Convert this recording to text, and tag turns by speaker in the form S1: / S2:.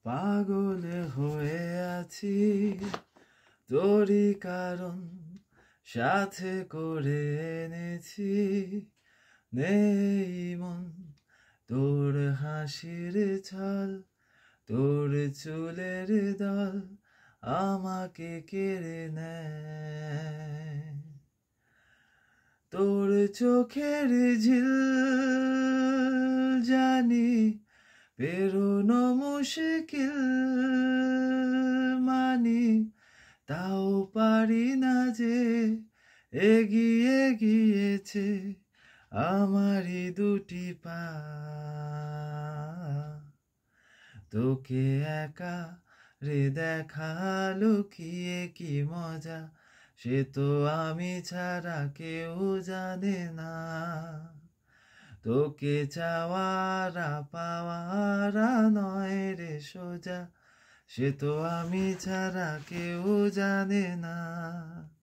S1: পাগল হয়ে আছি তোরই কারণ সাথে করে এনেছি নেই মন তোর হাসির ছল তোর চুলের দল আমাকে কেড়ে নেয় তোর চোখের ঝিল জানি পেরোনো মুশকিল মানি তাও পারি না যে এগিয়ে গিয়েছে আমারই দুটি পা তোকে একা রে দেখা লুকিয়ে কি মজা সে তো আমি ছাড়া কেউ জানে না তোকে চাওয়ারা পাওয়ারা নয় রে সোজা সে তো আমি ছাড়া কেউ জানে না।